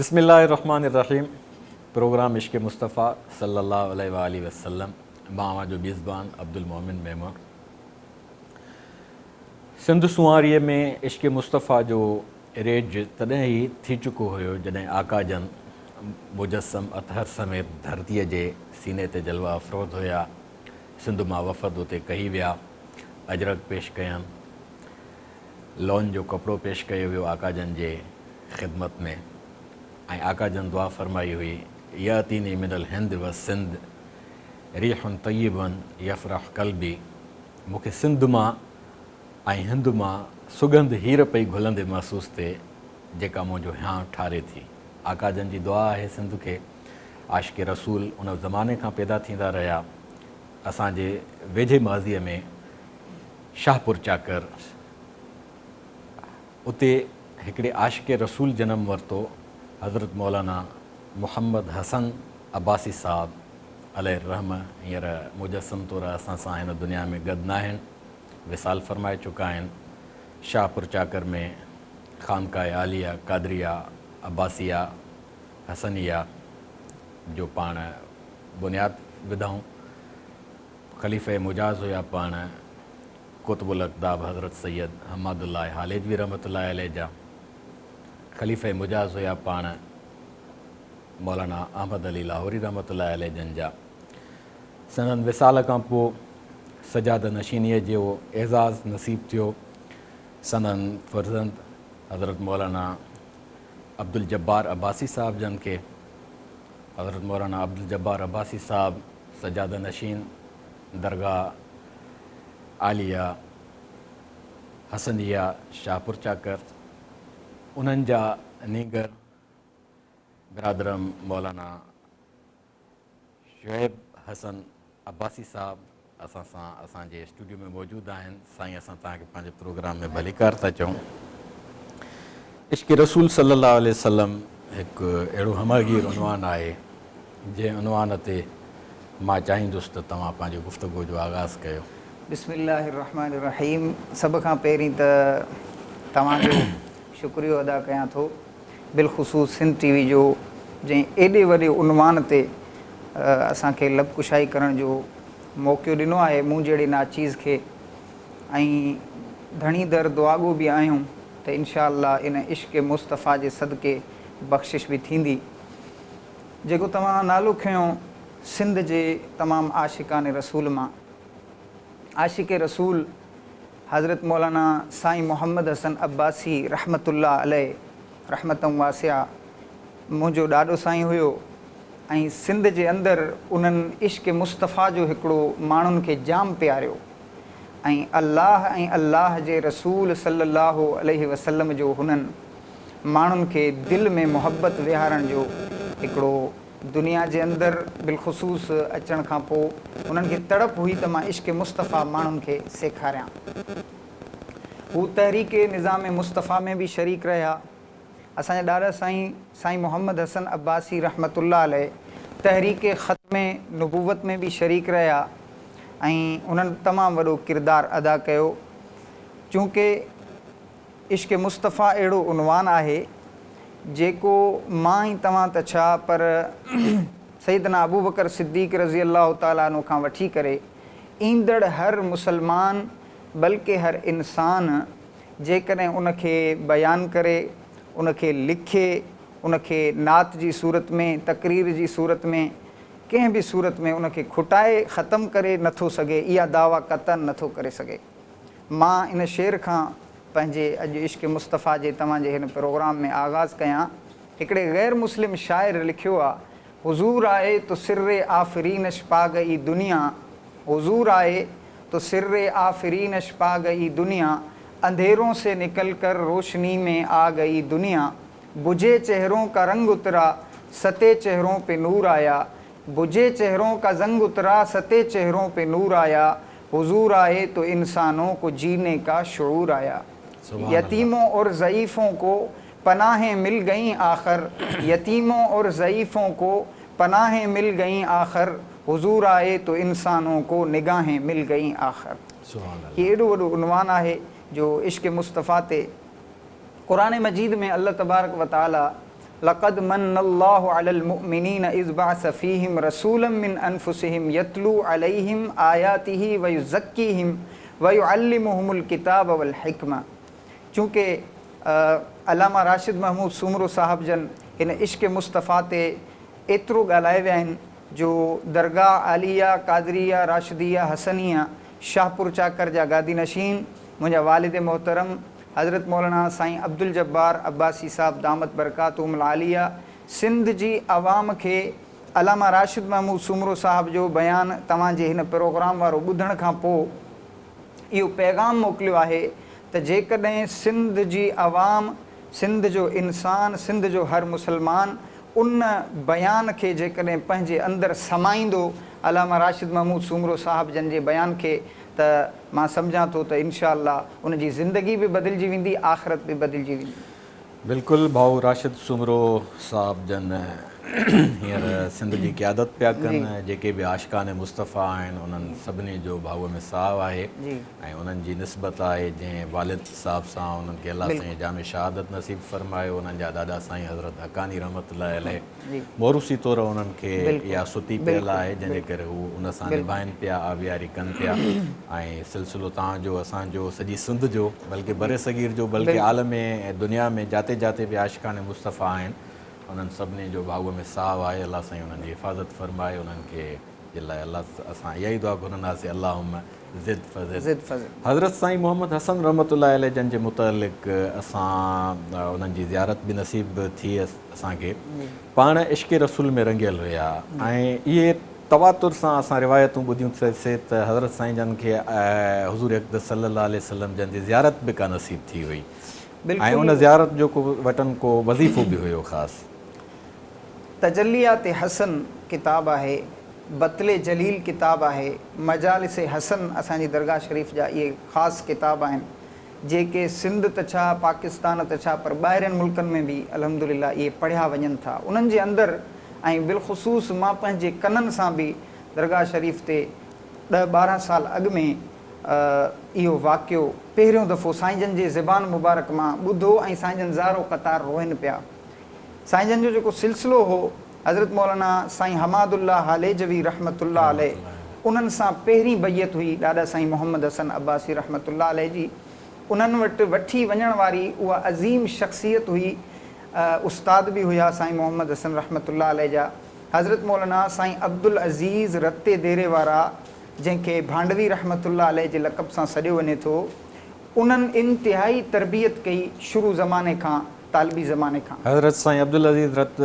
बिस्मिल्लाहिर्रहमानिर्रहीम। प्रोग्राम इश्क़ मुस्तफ़ा सल्लल्लाहु अलैहि वसल्लम मां जो मेज़बान अब्दुल मोमिन मेमून। सिंध सुवारीअ में इश्क़ मुस्तफ़ा जो रेज तॾहिं ई थी चुको हुयो जॾहिं आका जन मुजस्सम अतहर समेत धरतीअ जे सीने ते जलवा अफ़रोज़ हुया। सिंध मां वफ़द उते कई विया, अजरक पेश कयनि, लोन जो कपिड़ो पेश कयो वियो आका जन जे ख़िदमत में। ऐं आका जन दुआ फरमाई हुई, यातीनी मिनल हिंद व सिंध रिहुन तय्यबन यफ़रह क़ल्बी। मूंखे सिंध मां ऐं हिंद मां सुगंध हीर पई घुलंदे महसूसु थिए जेका मुंहिंजो हियां ठारे थी। आका जन जी दुआ आहे सिंध खे। आशिक़ रसूल उन ज़माने खां पैदा थींदा रहिया। असांजे वेझे माज़ीअ में शाहपुर चाकर उते हिकिड़े आशिक़ रसूल जनम वरितो, हज़रत मौलाना मोहम्मद हसन अब्बासी साहब अलैहि रहम। हींअर मुजस्सम तौर असां सां हिन दुनिया में गॾु न आहिनि, विसाल फरमाए चुका आहिनि। शाहपुर चाकर में ख़ानकाए आलिया कादरिया अब्बासिया हसनिया जो पाण बुनियाद विधऊं। ख़लीफ़े मुजाज़ हुया पाण कुतुबुल अक़दाब हज़रत सैयद हमादुल्लाह हालेजवी रहमतुल्लाह अलैह जा। ख़लीफ़े मुजाज़ हुया पाण मौलाना अहमद अली लाहौरी रहमतुल्लाह अलैह जन जा। सनन विसाल खां पोइ सजाद नशीनीअ जो एज़ाज़ नसीब थियो। सनन फ़र्ज़ंद हज़रत मौलाना अब्दुल जब्बार अब्बासी साहब जन खे हज़रत मौलाना अब्दुल जब्बार अब्बासी साहब सजाद नशीन दरगाह आलिया हसनिया शाहपुर चाकर, उन्हनि जा नीगर बिरादरम मौलाना शुएब हसन अब्बासी साहब असां सां असांजे स्टूडियो में मौजूदु आहिनि। साईं, असां तव्हांखे पंहिंजे प्रोग्राम में भलीकार था चऊं। इश्क़ रसूल सल्लल्लाहु अलैहि वसल्लम हिकु अहिड़ो हमगीर उनवान आहे जंहिं उनवान ते मां चाहींदुसि त तव्हां पंहिंजी गुफ़्तगू जो आगाज़ कयो। बिस्मिल्लाहिर्रहमानिर्रहीम। सभ खां पहिरीं त तव्हांजो शुक्रियो अदा कयां थो, बिलख़ुसूस सिंध टीवी जो, जंहिं एॾे वॾे उनवान ते असांखे लबकुशाई करण जो मौक़ो ॾिनो आहे मूं जहिड़े नाचीज़ खे। ऐं धणी दर दुआगो बि आहियूं त इंशा अल्लाह इन इश्क़ मुस्तफ़ा जे सदके बख़्शिश बि थींदी। जेको तव्हां नालो खयों सिंध जे तमामु आशिक़ान रसूल मां, आशिक़ रसूल हज़रत मौलाना साईं मोहम्मद हसन अब्बासी रहमतुल्लाह अलैह रहमतम वासिया मुंहिंजो ॾाढो साईं हुयो। ऐं सिंध जे अंदरि उन्हनि इश्क़ मुस्तफ़ा जो हिकिड़ो माण्हुनि खे जाम प्यारियो ऐं अल्लाह जे रसूल सल्लल्लाहु अलैहि वसल्लम जो हुननि माण्हुनि खे दिलि में मुहबत विहारण जो हिकिड़ो दुनिया जे अंदरि बिलख़ुसूस अचण खां पोइ उन्हनि खे तड़प हुई त मां इश्क़ मुस्तफ़ा माण्हुनि खे सेखारियां। हू तहरीक निज़ाम मुस्तफ़ा में बि शरीक रहिया। असांजा ॾाढा साईं मोहम्मद हसन अब्बासी रहमतुल्लाह अलैह तहरीक ख़त्म नबूवत में बि शरीक रहिया ऐं उन्हनि तमामु वॾो किरदारु अदा कयो। चूंकि इश्क़ मुस्तफ़ा अहिड़ो उनवान आहे जेको मां ई तव्हां त छा पर सैयदना अबू बकर सिद्दीक़ रज़ी अल्लाह ताला अन्हु खां वठी करे ईंदड़ हर मुसलमान बल्कि हर इंसान जेकॾहिं उनखे बयानु करे, उनखे लिखे, उनखे नात जी सूरत में, तक़रीर जी सूरत में, कंहिं बि सूरत में उनखे खुटाए ख़तमु करे नथो सघे, इहा दावा क़तन नथो करे सघे। मां इन शेर खां पंहिंजे अॼु इश्क़ मुस्तफ़ा जे तव्हांजे हिन प्रोग्राम में आगाज़ कयां। हिकिड़े ग़ैर मुस्लिम शाइर लिखियो आहे, हुज़ूर आए तो सिर्रे आफ़रीनश पा गई दुनिया, हुज़ूर आए तो सिर्रे आफ़रीनश पा गई दुनिया, अंधेरों से निकल कर रोशनी में आ गई दुनिया, बुझे चेहरों का रंग उतरा सते चेहरों पे नूर आया, बुझे चेहरों का जंग उतरा सते चेहरों पे नूर आया, हुज़ूर आए तो इंसानों को जीने का शऊर आया। यतीमों और ज़ईफ़ों को पनाहें मिल गईं आखिर, यतीमों और ज़ईफ़ों को पनाहें मिल गईं आखिर, हुज़ूर आए तो इंसानों को निगाहें मिल गईं आखिर। ये एॾो वॾो उनवान आहे जो इश्क़ मुस्तफ़ा ते क़ुरान मजीद में अल्लाह तबारक व तआला लक़द मन्नल्लाहु अलल मुअमिनीन इज़ बअस फ़ीहिम रसूलन मिन अनफुसिहिम यतलू अलैहिम आयातिही व युज़क्कीहिम व युअल्लिमुहुमुल किताब वल हिकमा। चूँकि अलामा राशिद महमूद सुमरो साहब जन इन इश्क़ मुस्तफ़ा ते एतिरो ॻाल्हाए विया आहिनि जो दरगाह आलिया कादरिया राशिदिया हसनिया शाहपुर चाकर जा गादी नशीन मुंहिंजा वालिद मोहतरम हज़रत मौलाना साईं अब्दुल जब्बार अब्बासी साहब दामत बरकातुहुमुल आलिया सिंध जी आवाम खे अलामा राशिद महमूद सुमरो साहब जो बयानु तव्हांजे हिन प्रोग्राम वारो ॿुधण खां पोइ इहो पैगाम मोकिलियो आहे त जेकॾहिं सिंध जी आवाम, सिंध जो इंसान, सिंध जो हर मुसलमान उन बयान खे जेकॾहिं पंहिंजे अंदरि समाईंदो अलामा राशिद महमूद सुमरो साहब जन जे बयान खे, त मां सम्झां थो त इनशा अल्लाह उन जी ज़िंदगी बि बदिलजी वेंदी, आख़िरत बि बदिलजी वेंदी। बिल्कुलु भाऊ राशिद सुमरो साहब जन हींअर सिंध जी क़यादत पिया कनि। जेके बि आशिक़ान मुस्तफ़ा आहिनि उन्हनि सभिनी जो भाऊअ में साहु आहे ऐं उन्हनि जी निस्बत आहे जंहिं वालिद साहब सां उन्हनि खे अल्लाह साईं जाम शहादत नसीब फ़रमायो। उन्हनि जा ॾाॾा साईं हज़रत हक़ानी रहमतुल्लाह अलैह मोरूसी तौरु उन्हनि खे इहा सुती पियल आहे जंहिंजे करे हू उन सां निभाइनि पिया, आबियारी कनि पिया। ऐं सिलसिलो तव्हांजो असांजो सॼी सिंध जो बल्कि बर सग़ीर जो बल्कि आलम ऐं दुनिया में जिते जिते बि आशिक़ान मुस्तफ़ा आहिनि उन्हनि सभिनी जो भाऊअ में साहु आहे। अल्लाह साईं उन्हनि जी हिफ़ाज़त फ़रमाए। उन्हनि खे जे लाइ अल्लाह असां इहा ई दुआ घुरंदासीं अल्लाहुम्मा ज़िद फ़ज़िल। हज़रत साईं मोहम्मद हसन रहमतुल्लाह अलैह जन जे मुतअल्लिक़ असां उन्हनि जी ज़ियारत बि नसीब थी असांखे। पाण इश्क़ रसूल में रंगियल हुया ऐं इहे तवातुर सां असां रिवायतूं ॿुधियूंसीं त हज़रत साईं जन खे हुज़ूर अक़दस सल्लल्लाहु अलैहि वसल्लम जन जी ज़ियारत बि का नसीब थी हुई ऐं उन ज़ियारत जो को वटनि को वज़ीफ़ो बि हुयो ख़ासि। तजल्लियात हसन किताब आहे, बतले जलील किताब आहे, मजालिस हसन असांजी दरगाह शरीफ़ जा इहे ख़ासि किताब आहिनि जेके सिंध त छा पाकिस्तान त छा पर ॿाहिरिनि मुल्कनि में बि अल्हम्दुलिल्लाह इहे पढ़िया वञनि था। उन्हनि जे अंदरि ऐं बिलख़ुसूस मां पंहिंजे कननि सां बि दरगाह शरीफ़ ते 10-12 साल अॻु में इहो वाक़ियो पहिरियों दफ़ो साईं जन जे ज़बान मुबारक मां ॿुधो ऐं साईं जन ज़ारो क़तार रोइनि पिया। साईं जन जो जेको सिलसिलो हो हज़रत मौलाना साईं हमादुल्लाह हालेजवी रहमतुल्लाह अलैह उन्हनि सां पहिरीं बैयत हुई ॾाॾा साईं मोहम्मद हसन अब्बासी रहमतुल्लाह अलैह जी। उन्हनि वटि वठी वञण वारी उहा अज़ीम शख़्सियत हुई, उस्ताद बि हुया साईं मोहम्मद हसन रहमतुल्लाह अलैह जा। हज़रत मौलाना साईं अब्दुल अज़ीज़ रते देरे वारा जंहिंखे भांडवी रहमतुल्लाह अलैह जे लक़ब सां सॾियो वञे थो, उन्हनि इंतिहाई तरबियत कई शुरू ज़माने खां, तालिबी ज़माने खां। हज़रत साईं अब्दुल अज़ीज़ रत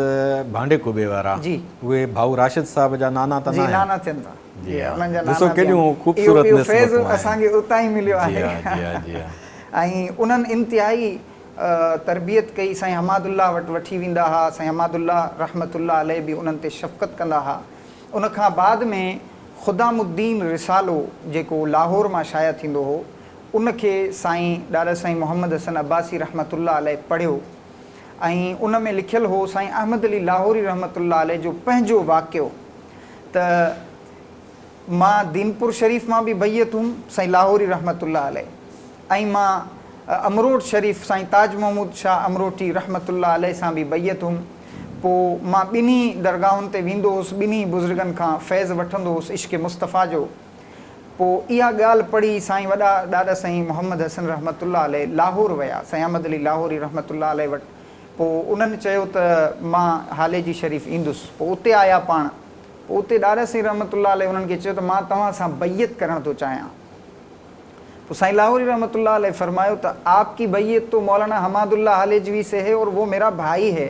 भांडे कुबे वारा जी उहे भाऊ राशिद साहब जा नाना त जी नाना थियनि था। उन्हनि जा ॾिसो केॾियूं ख़ूबसूरत इहो फैज़ असांखे उतां ई मिलियो आहे। ऐं उन्हनि इंतिहाई तरबियत कई। साईं हमादुल्लाह वटि वठी वेंदा हुआ, साईं हमादुल्लाह रहमतुल्लाह अलैह बि उन्हनि ते शफ़क़त कंदा हुआ। उन खां बाद में ख़ुदामुद्दीन रिसालो जेको लाहौर मां शाया थींदो हो उनखे साईं ॾाॾा साईं मोहम्मद हसन अब्बासी रहमतुल्लाह अलैह पढ़ियो ऐं उन में लिखियलु हो साईं अहमद अली लाहौरी रहमतुल्लाह अलैह जो पंहिंजो वाक़ियो त मां दीनपुर शरीफ़ मां बि बैयत हुउमि साईं लाहौरी रहमतुल्लाह अलैह ऐं मां अमरोट शरीफ़ साईं ताज महमूद शाह अमरोटी रहमतुल्लाह अलैह सां बि बैयत हुउमि। पोइ मां ॿिन्ही दरगाहुनि ते वेंदो हुउसि, ॿिन्ही बुज़ुर्गनि खां फैज़ वठंदो हुउसि इश्क़ मुस्तफ़ा जो। पोइ इहा ॻाल्हि पढ़ी साईं वॾा ॾाॾा साईं मोहम्मद हसन रहमतुल्लाह अलैह लाहौर विया साईं अहमद अली लाहौरी रहमतुल्लाह अलैह वटि। पोइ उन्हनि चयो त मां हाले जी शरीफ़ ईंदुसि। पोइ उते आया पाण। पोइ उते ॾाॾा साईं रहमतुल्लाह अलैह उन्हनि खे चयो त मां तव्हां सां बैयत करणु थो चाहियां। तो साईं लाहौरी रहमतुल्लाह अलैह फरमायो तो आपकी बैयत तो मौलाना हमादुल्लाह हालेजवी से है और वो मेरा भाई है,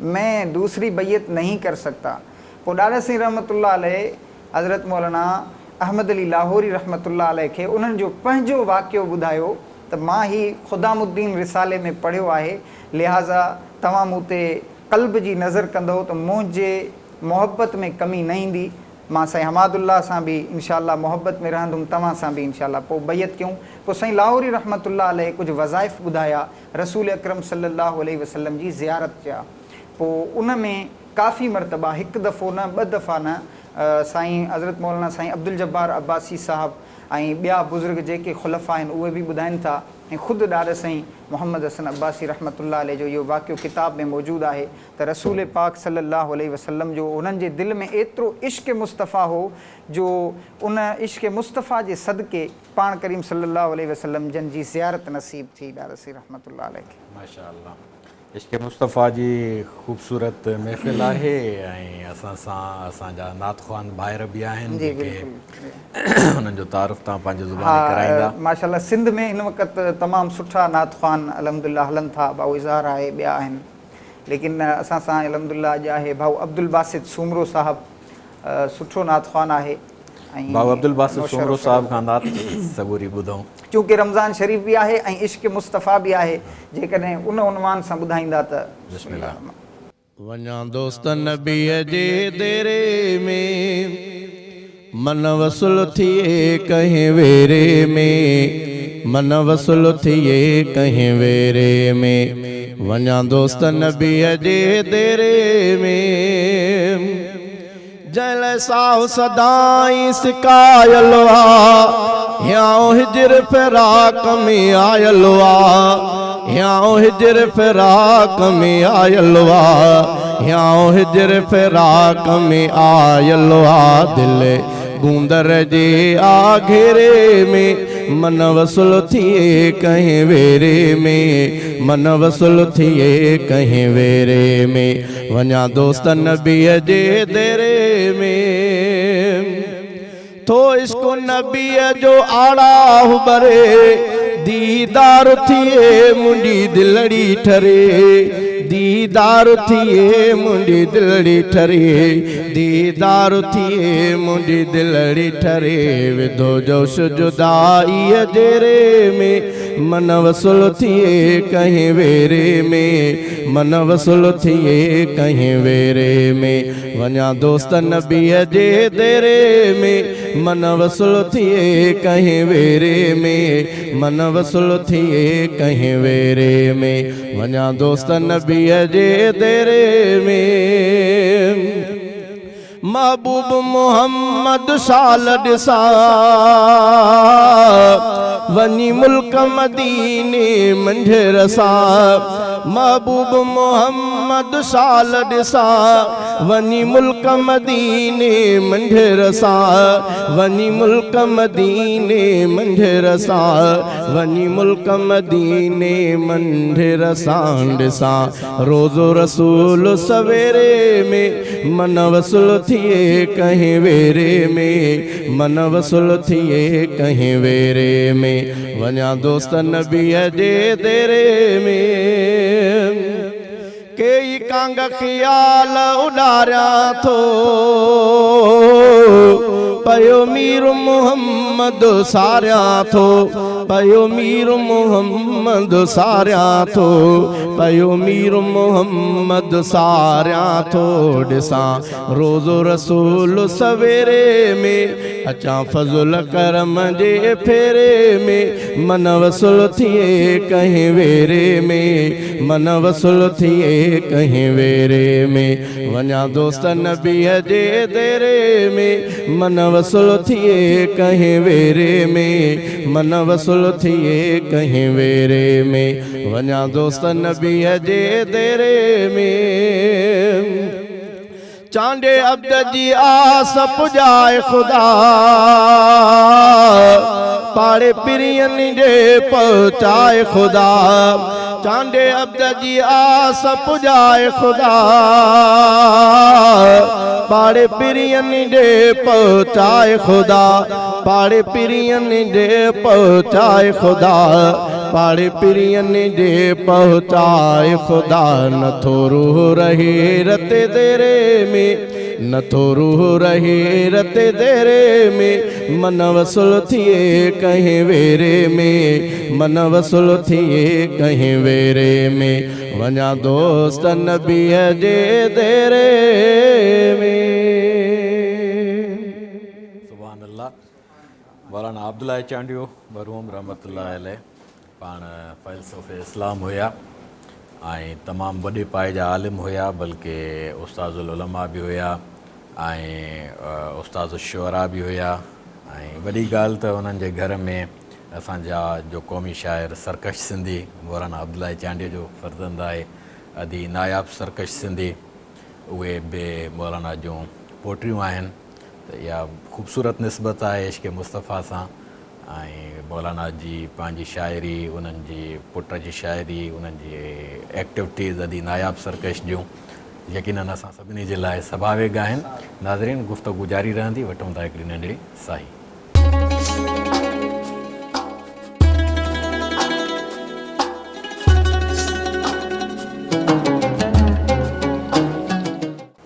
मैं दूसरी बैयत नहीं कर सकता। पोइ ॾाॾा साईं रहमतुल्लाह अलैह हज़रत मौलाना अहमद अली लाहौरी रहमतुल्लाह अलैह खे उन्हनि जो पंहिंजो वाक़ियो ॿुधायो त मां ही ख़ुदामुद्दीन रिसाले में पढ़ियो आहे, लिहाज़ा तव्हां मूं ते क़ल्ब जी नज़र कंदो त मुंहिंजे मोहबत में कमी न ईंदी। मां साईं हमादुल्लाह सां बि इंशाअल्लाह मोहब्बत में रहंदुमि, तव्हां सां बि इंशाअल्लाह। पोइ बैयत कयूं। पोइ साईं लाहौरी रहमतुल्लाह अलैह कुझु वज़ाइफ़ ॿुधाया रसूल अकरम सल्लल्लाहु अलैहि वसल्लम जी ज़ियारत जा। पोइ उन में काफ़ी मरतबा, हिकु दफ़ो न ॿ दफ़ा न, साईं हज़रत मौलाना साईं अब्दुल जब्बार अब्बासी साहब ऐं ॿिया बुज़ुर्ग जेके खुलफ़ा आहिनि उहे बि ॿुधाइनि था ऐं ख़ुदि ॾाढा साईं मोहम्मद हसन अब्बासी रहमतुल्लाह अलैह जो इहो वाक़ियो किताब में मौजूदु आहे त रसूल पाक सल्लल्लाहु अलैहि वसल्लम जो उन्हनि जे दिलि में एतिरो इश्क़ मुस्तफ़ा हो जो उन इश्क़ मुस्तफ़ा जे सदके पाण करीम सल्लल्लाहु अलैहि वसल्लम जन जी ज़ियारत नसीब थी ॾाढा सी रहमतुल्लाह अलैह खे। माशाअल्लाह, इश्क़ मुस्तफ़ा जी ख़ूबसूरत महफ़िल आहे ऐं असां सां असांजा नातख़्वान भाइर बि आहिनि जी जेके बिल्कुलु हुननि जो तारुफ़ तव्हां पंहिंजे ज़ुबानी कराईंदा। माशाअल्लाह सिंध में हिन वक़्तु तमामु सुठा नातख़्वान अल्हम्दुलिल्लाह हलनि था। भाऊ इज़हार आहे, ॿिया आहिनि, लेकिन असां सां अल्हम्दुलिल्लाह अॼु आहे भाऊ अब्दुल बासित सूमरो साहबु, सुठो नातख़्वान आहे। ऐं भाऊ अब्दुल बासित सूमरो साहब खां नात सबूरी ॿुधूं, चूंकि रमज़ान शरीफ़ बि आहे ऐं इश्क़ मुस्तफ़ा बि आहे, जेकॾहिं उन उनवान सां ॿुधाईंदा त बिस्मिल्लाह। वञा दोस्त नबीअ जे देरे में मन वसुल थिए कहीं वेरे में, मन वसुल थिए कहीं वेरे में। वञा दोस्त नबीअ जे देरे में जल साहु सदाई सिकायल आ, याओ हिजर फिराक में आयल आ, याओ हिजर फिराक में आयल आ, याओ हिजर फिराक में आयल आ। दिल बूंदर जे आघेरे में मन वसुल थिए कहीं वेरे में, मन वसुल थिए कहीं वेरे में। वञा दोस्त नबीअ जे देरे में थो इश्क़ नबीअ जो आड़ा हुबरे, दीदार थिए मुंहिंजी दिलड़ी ठरे, दीदार थिए मुंहिंजी दिलड़ी ठरे, दीदार थिए मुंहिंजी दिलड़ी ठरे। विधो जोश जुदाईअ जेरे में मन वसुल थिए कहीं वेरे में, मन वसुल थिए कहीं वेरे में। वञा दोस्त नबीअ जे देरे में मन वसुल थिए कहीं वेरे में, मन वसुल थिए कहीं वेरे में। वञा दोस्त नबीअ जे देरे में महबूब मोहम्मद शाल ॾिसा, वञी मुल्क मदीने मंझर सा। महबूब मोहम्मद शाल ॾिसा, वञी मुल्क मदीने मंझर सा, वञी मुल्क मदीने मंझर सा, वञी मुल्क मदीने मंझर सा। ॾिसा रोज़ो रसूल सवेरे में मन वसुल थिए कहीं वेरे में, मन वसुल थिए कहीं वेरे में। वञा दोस्त नबीअ जे देरे में केई कांग ख़्याल उॾारियां थो, पयो मीर मोहम्मद सारियां थो, पयो मीर मोहम्मद सारियां थो, पयो मीर मोहम्मद सारियां थो। ॾिसां रोज़ो रसूल सवेरे में अचां फज़ुल करम जे फेरे में, मन वसुल थिए कहीं वेरे में, मन वसुल थिए कहीं वेरे में। वञा दोस्त नबीअ जे देरे में मन वसुल थिए कहीं वेरे में, मन वसुल थिए कहीं वेरे में। वञा दोस्त नबीअ जे देरे में चांडे अब्द जी आस पुजाए खुदा, पाड़े पिरियन जे पहुचाए खुदा। चांडे अब्द जी आस पुजाए खुदा, पाड़े पिरियन जे पहुचाए खुदा, पाड़े पिरियन जे पहुचाए खुदा, पाड़े पिरियन जे पहुचाए खुदा। नथो रूह रहे रते देरे में, नथो रूह रहे रते देरे में, मन वसुल थिए कहीं वेरे में, मन वसुल थिए कहीं वेरे में। वञा दोस्त नबीअ जे देरे में। सुभान अल्लाह। मौलाना अब्दुल्लाह चांडियो मरहूम रहमतुल्लाह अलैह पाण फ़ैलसुफ़े इस्लाम हुया ऐं तमामु वॾे पाए जा आलिम हुया, बल्कि उस्ताज़ुल उलमा बि हुया ऐं उस्ताद शुअरा बि हुया। ऐं वॾी ॻाल्हि त उन्हनि जे घर में असांजा जो क़ौमी शाइर सरकश सिंधी मौलाना अब्दुल्ला चांडिया जो फ़र्ज़ंद आहे, अदी नायाब सरकश सिंधी, उहे बि मौलाना जूं पोटियूं आहिनि। त इहा ख़ूबसूरत निस्बत आहे इश्क़ मुस्तफ़ा सां। ऐं मौलाना जी पंहिंजी शाइरी, उन्हनि जी पुट जी शाइरी, उन्हनि जी एक्टिविटीज़ अदी नायाब सरकश जूं यकीनन असां सभिनी जे लाइ सभावेग आहिनि। नाज़रीन, गुफ़्तगू जारी रहंदी, वठूं था हिकिड़ी नंढड़ी साई।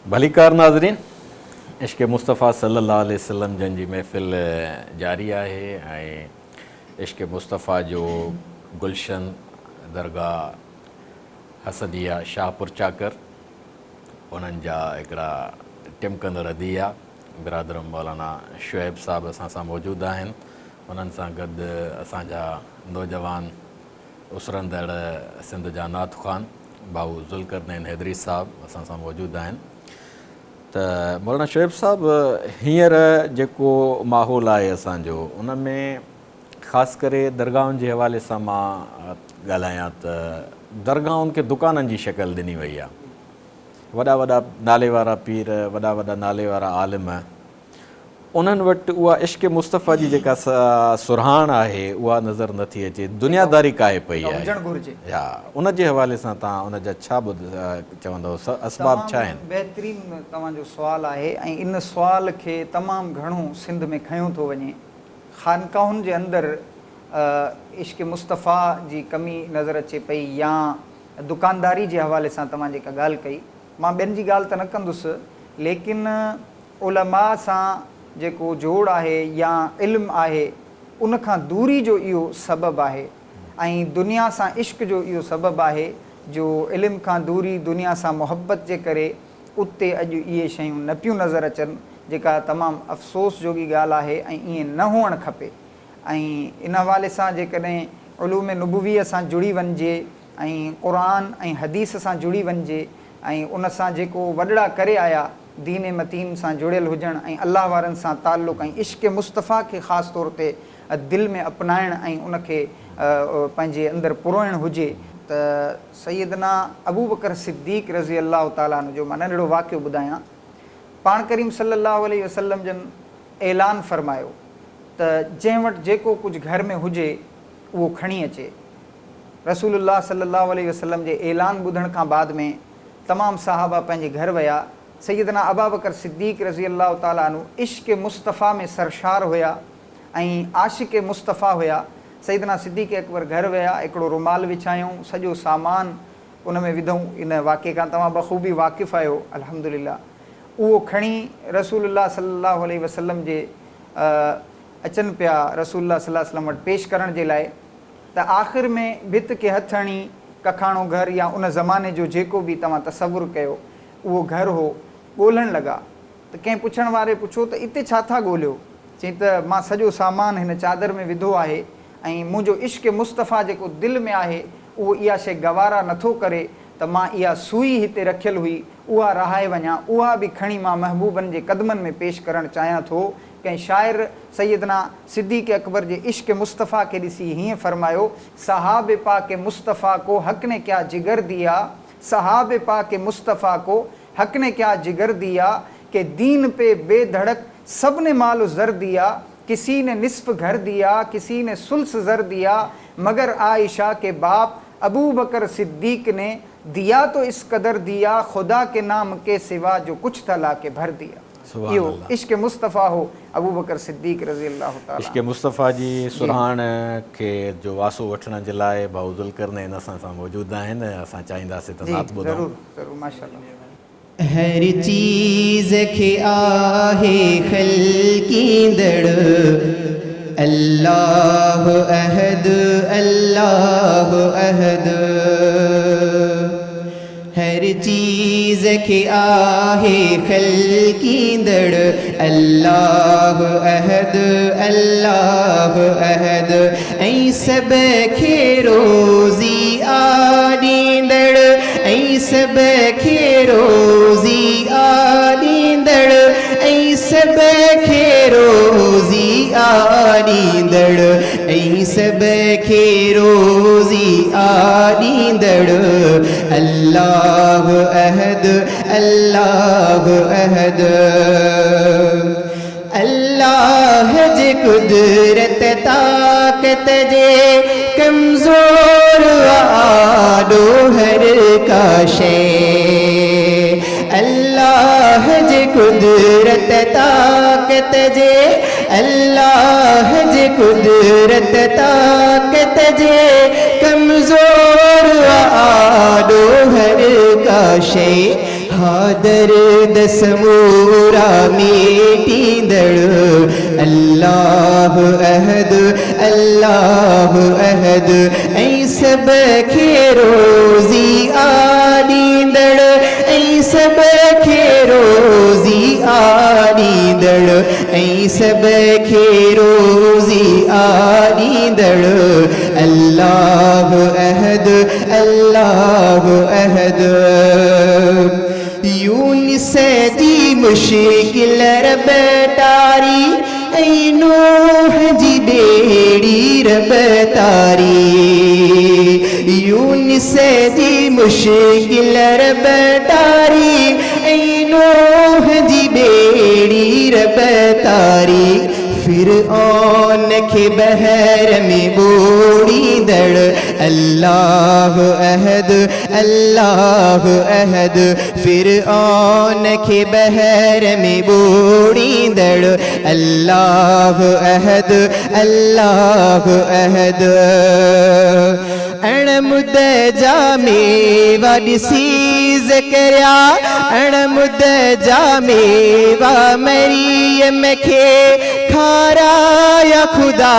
भलीकार नाज़रीन, इश्क़ मुस्तफ़ा सल्लल्लाहु अलैहि वसल्लम जंहिंजी महफ़िल जारी आहे ऐं इश्क़ मुस्तफ़ा जो गुलशन दरगाह हसदिया शाहपुर चाकर, उन्हनि जा हिकिड़ा टिमकंदड़ अदिया बिरादर मौलाना शुएब साहब असां सां मौजूदु आहिनि। उन्हनि सां गॾु असांजा नौजवान उसरंदड़ सिंध जा नात ख़ान भाऊ ज़ुल्करनैन हैदरी साहब असां सां मौजूदु आहिनि। त मौलाना शुएब साहब, हींअर जेको माहौल आहे असांजो, उन में ख़ासि करे दरगाहुनि जे हवाले सां मां ॻाल्हायां त दरगाहुनि खे दुकाननि जी शिकिल ॾिनी वई आहे। वॾा वॾा नाले वारा पीर, वॾा वॾा नाले वारा आलिम, उन्हनि वटि उहा इश्क़ मुस्तफ़ा जी जेका सुरहाण आहे उहा नज़र नथी अचे, दुनियादारी काहे पई आहे। हा, उन जे हवाले सां तव्हां उन जा छा चवंदव, असबाब छा आहिनि? बहितरीनु तव्हांजो सुवालु आहे ऐं इन सुवाल खे तमामु घणो सिंध में खयो थो वञे। ख़ानकाहुनि जे अंदरि इश्क़ मुस्तफ़ा जी कमी नज़र अचे पई या दुकानदारी जे हवाले सां तव्हां जेका ॻाल्हि कई, मां ॿियनि जी ॻाल्हि त न कंदुसि, लेकिन उलमा सां जेको जोड़ आहे या इल्मु आहे उन खां दूरी जो इहो सबबु आहे ऐं दुनिया सां इश्क़ जो इहो सबबु आहे जो इल्म खां दूरी, दुनिया सां मुहबत जे करे उते अॼु इहे शयूं न पियूं नज़र अचनि, जेका तमामु अफ़सोस जोगी ॻाल्हि आहे ऐं ईअं न हुअणु खपे। ऐं इन हवाले सां जेकॾहिं उलूम नबुवीअ सां जुड़ी वञिजे ऐं क़ुरान ऐं हदीस सां जुड़ी वञिजे ऐं उन सां जेको वॾड़ा करे आया दीन मतीन सां जुड़ियल हुजणु ऐं अलाह वारनि सां ताल्लुक़ ऐं इश्क़ मुस्तफ़ा खे ख़ासि तौर ते दिलि में अपनाइणु ऐं उनखे पंहिंजे अंदरि पुरोइणु हुजे त सैयदना अबू बकर सिद्दीक़ रज़ी अलाह ताला अन्हु जो मां नंढिड़ो वाक़ियो ॿुधायां। पाण करीम सल्लल्लाहु अलैहि वसल्लम जन ऐलान फ़रमायो त जंहिं वटि जेको कुझु घर में हुजे उहो खणी अचे। रसूलुल्लाह सल्लल्लाहु अलैहि वसल्लम जे ऐलान ॿुधण खां बाद में तमामु सहाबा पंहिंजे घर विया। सैयदना अबू बकर सिद्दीक़ रज़ी अलाह ताला अन्हु इश्क़ मुस्तफ़ा में सरशार हुया ऐं आशिक़ मुस्तफ़ा हुया। सैयदना सिद्दीक़ अकबर घर विया, हिकिड़ो रुमाल विछायूं, सॼो सामान उन में विधऊं। इन वाक़े खां तव्हां बख़ूबी वाक़िफ़ आहियो अल्हम्दुलिल्लाह। उहो खणी रसूलुल्लाह सल्लल्लाहु अलैहि वसल्लम जे अचनि पिया रसूलुल्लाह सल्लल्लाहु अलैहि वसल्लम वटि पेश करण जे लाइ, त आख़िर में भित खे हथ हणी कखाणो घर या उन ज़माने जो जेको बि तव्हां तसवुरु कयो उहो घर हो, ॻोल्हणु लॻा। त कंहिं पुछण वारे पुछो त इते छा था ॻोल्हियो? चई त मां सॼो सामान हिन चादर में विधो आहे ऐं मुंहिंजो इश्क़ मुस्तफ़ा जेको दिलि में आहे उहो इहा शइ गवारा नथो करे त मां इहा सुई हिते रखियलु हुई उहा रहाए वञा, उहा बि खणी मां महबूबनि जे क़दमनि में पेश करणु चाहियां थो। कंहिं शाइर सैयदना सिद्दीक़ अकबर जे इश्क़ मुस्तफ़ा खे ॾिसी हीअं फ़रमायो, सहाब पाक मुस्तफ़ा को हक़ ने क्या जिगर दिया, सहाब पाक मुस्तफ़ा को हक़ ने क्या जिगर दिया कि दीन पे बेधड़क सब ने माल ज़र दिया, किसी ने निस्फ घर दिया, किसी ने सुल्स ज़र दिया, मगर आयशा के बाप अबू बकर सिद्दीक़ ने दिया तो इस कदर दिया, खुदा के नाम के सिवा जो कुछ था ला के भर दिया। इहो इश्क़ मुस्तफ़ा हो अबू बकर सिद्दीक़ रज़ी अल्लाह ताला। इश्क़ मुस्तफ़ा जी सुरहाण खे जो वासो वठण जे लाइ भाऊ ज़ुल्करनैन असां सां मौजूदु आहिनि। असां चाहींदासीं त नात ॿुधूं। ज़रूरु ज़रूरु, माशाअल्लाह। हर चीज़ खे आहे ख़ल्क़ींदड़ अल्लाह अहद अल्लाह अहद। हर चीज़ खे आहे ख़ल्क़ींदड़ अल्लाह अहद अल्लाह अहद। ऐं सभ खे रोज़ी आॾींदड़, ऐं सभ खे रोज़ी आॾींदड़ आॾींदड़ ऐं सब खे रोज़ी आॾींदड़ अल्लाह अहद अल्लाह अहद अल्लाह जे कुदरत ताक़त जे कमज़ोर आॾो हर का शइ अल्लाह जे कुदरत ताक़त जे अल्लाह जे कुदरत ताक़त जे कमज़ोर आॾो हर का शइ दर्द समूरा मेटींदड़ अल्लाह अहद अल्लाह अहद ऐं सब खे रोज़ी आॾींदड़ ऐं सब खे रोज़ी आॾींदड़ ऐं सब खे रोज़ी आॾींदड़ अल्लाह अहद अल्लाह अहद यूनिस जी मुश्किल रब तारी ऐं नूह जी बेड़ी रब तारी यूनिस जी मुश्किल रब तारी ऐं नूह जी बेड़ी रब तारी फिरऔन खे बहर में ॿोड़ींदड़ अल्लाह अहद अल्लाह अहद फिरऔन खे बहर में ॿोड़ींदड़ अल्लाह अहद अल्लाह अहद अणमुद जा मेवा ॾिसी ज़करिया अणमुद जा मेवा मरियम खे खाराया खुदा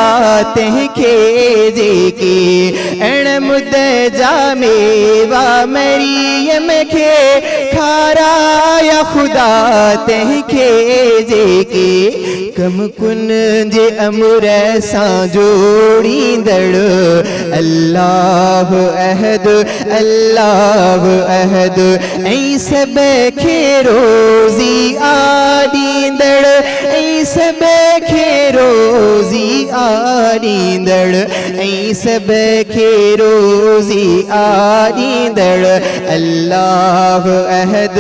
तंहिंखे जेके अणमुद जा मेवा मरियम खे खाराया खुदा तंहिंखे जेके कम कुन जे अमुर सां जोड़ींदड़ अल्लाह अहद अल्लाह अहद ऐं सब खे रोज़ी आॾींदड़ ऐं सब खे रोज़ी आॾींदड़ ऐं सब खे रोज़ी आॾींदड़ अल्लाह अहद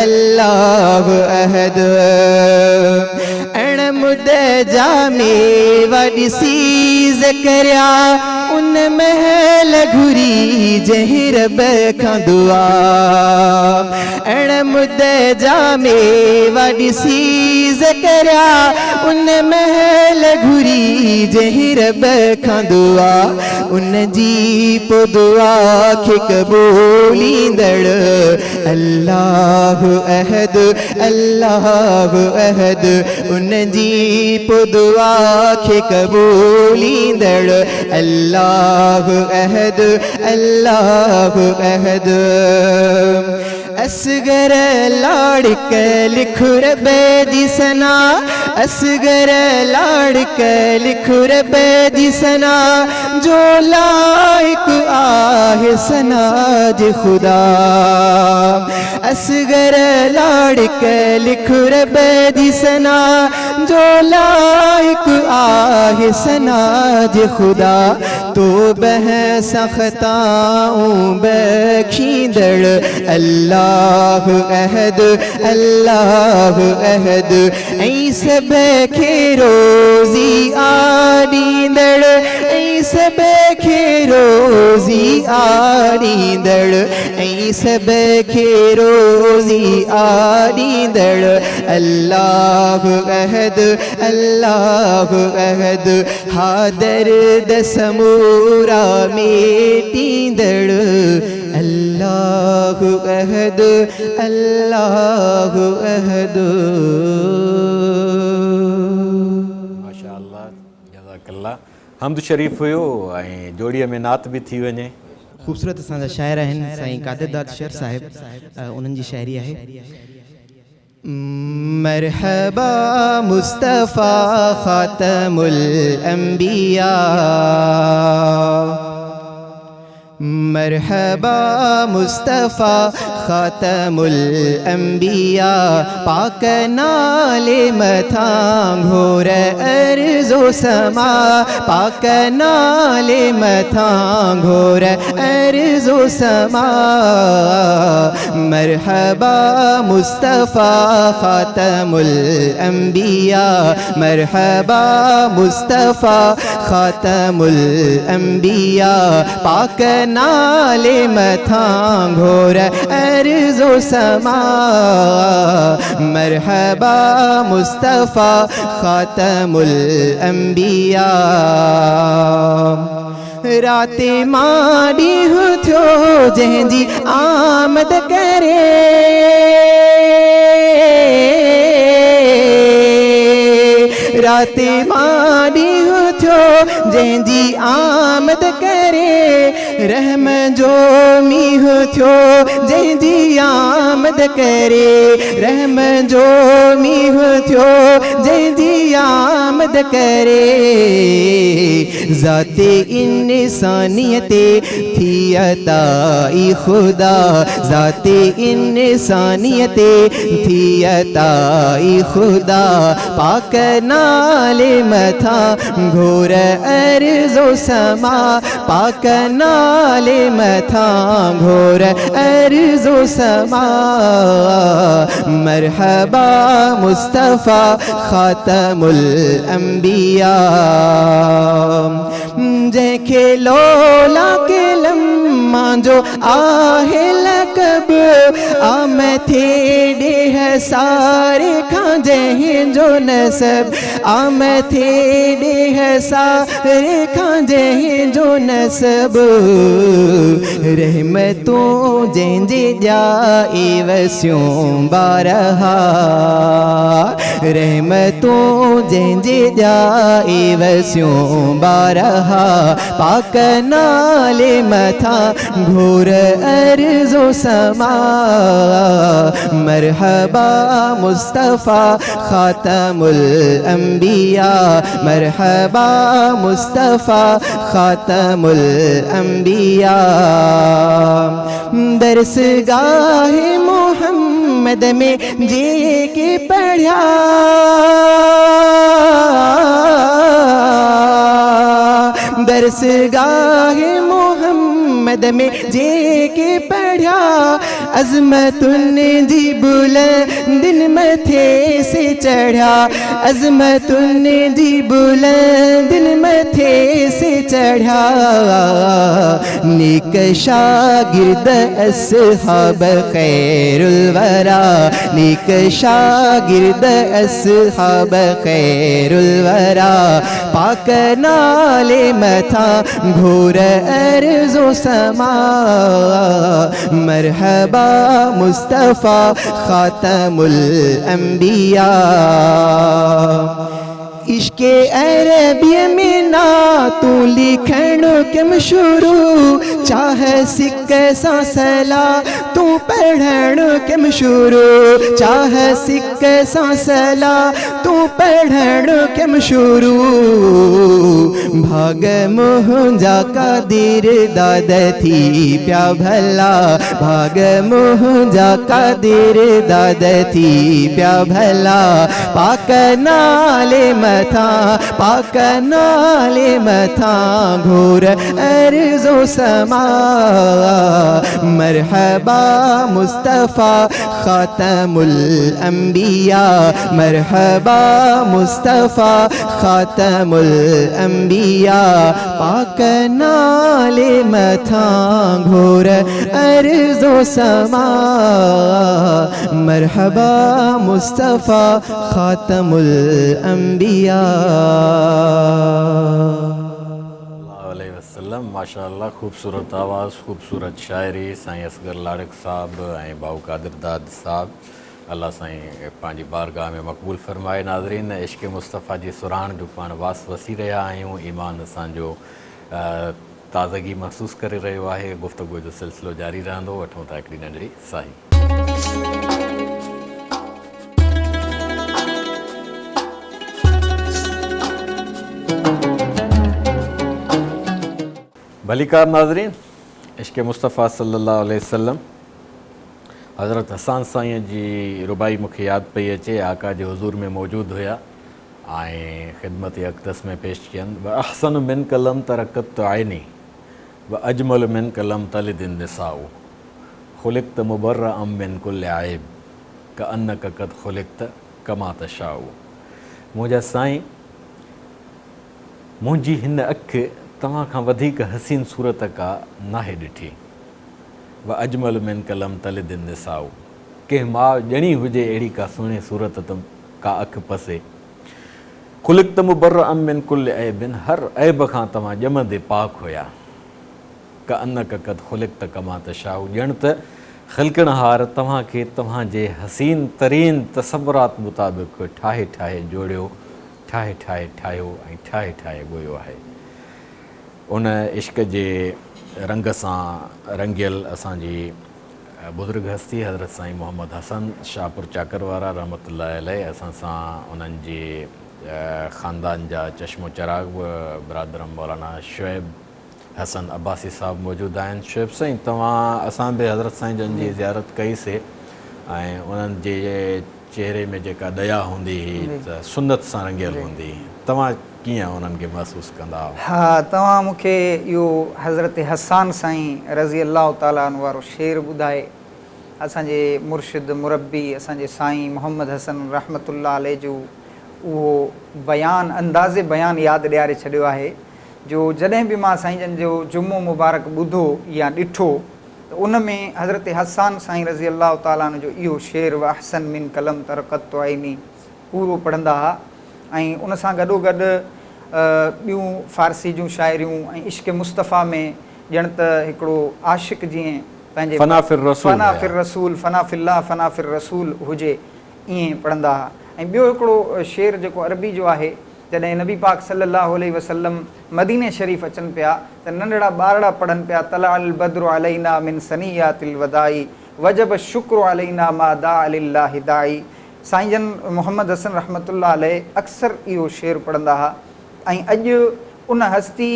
अल्लाह अहद अणमुद जा मेवा ॾिसी ज़करिया उन महल घुरी जंहिं रब खां दुआ अणमुद जा मेवा ॾिसी ज़करिया उन महल घुरी जंहिं रब खां दुआ उन जी पोइ दुआ खे क़बूलींदड़ अल्लाह अहद अल्लाह अहद उन जी पोइ दुआ खे क़बूलींदड़ अल्लाह अहद अल्लाह अहद असगर लाड़क लिख रब जी सना असगर लाड़क लिख रब जी सना जो लाइक आहे सना जे खुदा असगर लाड़क लिख रब जी सना जो लाइक आहे सना जे खुदा तो बह सख्ताऊं बख्शींदड़ अल्लाह अहद अल्लाह अहद ऐं सब खे रोज़ी आॾींदड़ ऐं सब खे रोज़ी आॾींदड़ ऐं सब खे रोज़ी आॾींदड़ अल्लाह अहद अल्लाह अहद हा दर्द समूरा मेटींदड़ अल्लाह अहद अल्लाह अहद माशा अल्लाह जज़ाकल्ला हम्द शरीफ़ हुयो ऐं जोड़ीअ में नात बि थी वञे ख़ूबसूरत असांजा शाइर आहिनि साईं कादिरदाद शेर साहिब उन्हनि जी शाइरी आहे मरहबा मुस्तफ़ा ख़ातमुल अंबिया मरहबा मुस्तफ़ा ख़ातमुल अंबिया पाक नाले मथा घोर अर्ज़ो समा पाक नाले मथा घोर अर्ज़ो समा मरहबा मुस्तफ़ा ख़ातमुल अंबिया मरहबा मुस्तफ़ा ख़ातमुल अंबिया पाक नाले मथा घोर अर्ज़ो समा मरहबा मुस्तफ़ा ख़ातमुल अंबिया राते माड़ी हो थियो जंहिंजी आमद करे राते माड़ी हो थियो जंहिंजी आमद करे रहम जो मींह थियो जंहिंजी आमद करे रहम जो मींह थियो जंहिंजी आमद करे ज़ाते इंसानियते थी अताई खुदा ज़ाते इंसानियते थी अताई खुदा पाक नाले मथा घोर अर्ज़ो समा पाक नाले मथा घोर अर्ज़ो समा मरहबा मुस्तफ़ा ख़ातमुल अंबिया जंहिंखे लोला के लम्मा जो आहे लक़ब आमथे ॾेह सारे खां जंहिंजो नसब आमथे ॾेह सारे खां जंहिंजो नसब रहमतूं जंहिंजे ॼाए वसियूं बारहा रहमतूं जंहिंजे ॼाए वसियूं बारहा पाक नाले मथा घोर अर्ज़ो समा मरहबा मुस्तफ़ा ख़ातमुल अंबिया मरहबा मुस्तफ़ा ख़ातमुल अंबिया दरसगाहे मोहम्मद में जे के पढ़िया दरसगाहे मोहम्मद में जे के पढ़िया अज़मतुन जी बुलंदिन मथे से चढ़ा अज़मतुन जी बुलंदिन मथे से चढ़ा नेक शागिर्द अस्हाब खैरुल वरा नेक शागिर्द अस्हाब खैरुल वरा पाक नाले मथा घोर अर्ज़ो समा मरहबा मुस्तफ़ा ख़ातमुल अंबिया इश्क़े अरबिय में ना तू लिखण कम शुरू चाह सिक सां सला तू पढ़ण कम शुरू चाह सिक सां सला तू पढ़ण कम शुरू भाग मुंहिंजा कादिर दाद थी पिया भला भाग मुंहिंजा कादिर दाद थी पिया भला पाक नाले मथा पाक नाले मथा घोर अर्ज़ो समा मरहबा मुस्तफ़ा ख़ातमुल अंबिया मरहबा मुस्तफ़ा ख़ातमुल अंबिया पाक नाले मथा घोर अर्ज़ो समा मरहबा मुस्तफ़ा ख़ातमुल अंबिया वसल्लम माशाअल्लाह ख़ूबसूरत आवाज़ ख़ूबसूरत शायरी साईं असगर लाड़क साहब ऐं भाऊ कादिर दाद साहब अल्लाह साईं पंहिंजी बारगाह में मक़बूल फ़रमाए। नाज़रीन इश्क़ मुस्तफ़ा जी सुराण जो पाण वास वसी रहिया आहियूं ईमान असांजो ताज़गी महसूस करे रहियो आहे। गुफ़्तगू जो सिलसिलो जारी रहंदो। वठूं था हिकिड़ी नंढड़ी साही। भलीकार नाज़रीन इश्क़ मुस्तफ़ा सल्लल्लाहु अलैहि वसल्लम हज़रत हसन साईं जी रुबाई मूंखे यादि पई अचे, आका जे हुज़ूर में मौजूदु हुया ऐं ख़िदमत अक़दस में पेश कयनि। व अहसन मिन कलम तरक़त आइनी व अजमल मिन कलम तलिदिन निसाउ ख़ुलिक़्त मुबर्रअम मिन कुल्लि आइब कअन्नक क़द ख़ुलिक़्त कमा तशाउ। मुंहिंजा साईं, मुंहिंजी हिन अखि तव्हां खां वधीक हसीन सूरत का नाहे ॾिठी। व अजमल मिन कलम तलिदिन निसाउ, कंहिं माउ ॼणी हुजे अहिड़ी का सुहिणी सूरत का अखि पसे। ख़ुलिक़्त मुबर्रअम मिन कुल्लि ऐबिन, हर ऐब खां तव्हां ॼमंदे पाक हुया। कअन्नक क़द ख़ुलिक़्त कमा तशाउ, ॼण त ख़ल्क़णहार तव्हांखे तव्हांजे हसीन तरीन तसव्वुरात मुताबिक़ ठाहे ठाहे जोड़ियो, ठाहे ठाहे ठाहियो ऐं ठाहे ठाहे ॻोयो आहे। उन इश्क़ जे रंग सां रंगियल असांजी बुज़ुर्ग हस्ती हज़रत साईं मोहम्मद हसन शाहपुर चाकर वारा रहमतुल्लाह अलैह, असां सां उन्हनि जे ख़ानदान जा चश्मो चिराग बरादरम मौलाना शुएब हसन अब्बासी साहब मौजूदु आहिनि। शुएब साईं, तव्हां असां बि हज़रत साईं जन जी ज़ियारत कईसीं ऐं उन्हनि जे चेहरे में जेका दया हूंदी हुई त सुन्नत सां रंगियल हूंदी, तव्हां कीअं उन्हनि खे महसूसु कंदा हुआ? हा, तव्हां मूंखे इहो हज़रत हसन साईं रज़ी अलाह ताला अन्हु वारो शेर ॿुधाए, असांजे मुर्शिद मुरबी असांजे साईं मोहम्मद हसन रहमतुल्लाह अलैह जो उहो बयानु अंदाज़े बयानु यादि ॾियारे छॾियो आहे, जो जॾहिं बि मां साईं जन जो जुमो मुबारक ॿुधो या ॾिठो त उन में हज़रत हसन साईं रज़ी अलाह ताला अन्हु जो इहो शेर व अहसन मिन कलम तरक़त आइनी पूरो पढ़ंदा हुआ। ऐं उन सां गॾोगॾु ॿियूं फ़ारसी जूं शाइरियूं ऐं इश्क़ मुस्तफ़ा में ॼण त हिकिड़ो आशिक़ जीअं पंहिंजे फ़ना फिर रसूल फ़ना फिल्लाह फ़ना फिर रसूल हुजे ईअं पढ़ंदा हुआ। ऐं ॿियो हिकिड़ो शेर जेको अरबी जो आहे, जॾहिं नबी पाक सल्लल्लाहु अलैहि वसल्लम मदीने शरीफ़ अचनि पिया त नंढड़ा ॿारड़ा पढ़नि पिया, तला अल बद्रु अलैना मिन सनियातिल वदाई वजब शुक्र अलैना मा दा लिल्लाहि दाई। साईं जन मोहम्मद हसन रहमतुल्लाह अलैह अक्सर इहो शेर पढ़ंदा हुआ। ऐं अॼु उन हस्ती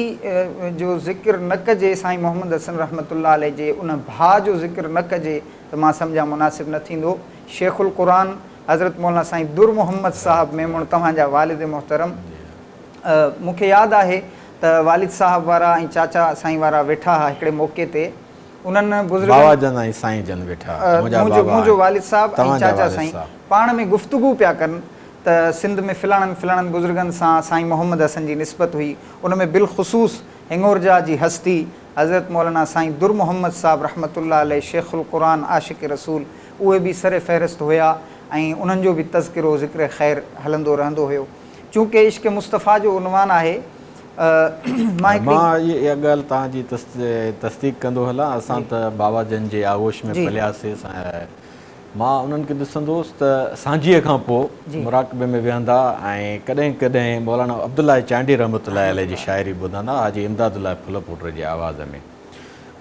जो ज़िक्र न कजे, साईं मोहम्मद हसन रहमतुल्लाह अलैह जे उन भाउ जो ज़िक्र न कजे त मां सम्झा मुनासिब न थींदो। शेखुल क़ुरान हज़रत मौलाना साईं दुर मोहम्मद साहब मेमण तव्हांजा वालिद मोहतरम, मूंखे यादि आहे त वालिद साहब वारा ऐं चाचा साईं वारा वेठा हुआ हिकिड़े मौक़े ते, उन्हनि मुंहिंजो वालिद साहब ऐं चाचा साईं पाण में गुफ़्तगू पिया कनि त सिंध में फ़िलाणनि बुज़ुर्गनि सां साईं मोहम्मद हसन जी निस्बत हुई। उन में बिलख़ुसूस हिंगोरजा जी हस्ती हज़रत मौलाना साईं दुर मोहम्मद साहब रहमतुल्लाह अलैह शेखुल क़ुरान आशिक़ रसूल, उहे बि सर फ़हरिस्त हुया ऐं उन्हनि जो बि तज़किरो ज़िक्र ख़ैर हलंदो रहंदो हुयो। चूंकि इश्क़ मुस्तफ़ा जो उनवान आहे, मां इहा ॻाल्हि तव्हांजी तस्दीक़ कंदो हलां। असां त बाबा जन जे आगोश में पलियासीं, मां उन्हनि खे ॾिसंदो हुउसि त सांझीअ खां पोइ मुराक़बे में वेहंदा ऐं कॾहिं कॾहिं मौलाना अब्दुल्ला चांडी रहमतुल्लाह अलैह जी शाइरी ॿुधंदा हाजी इमदादुल्लाह फुलपुट जी आवाज़ में।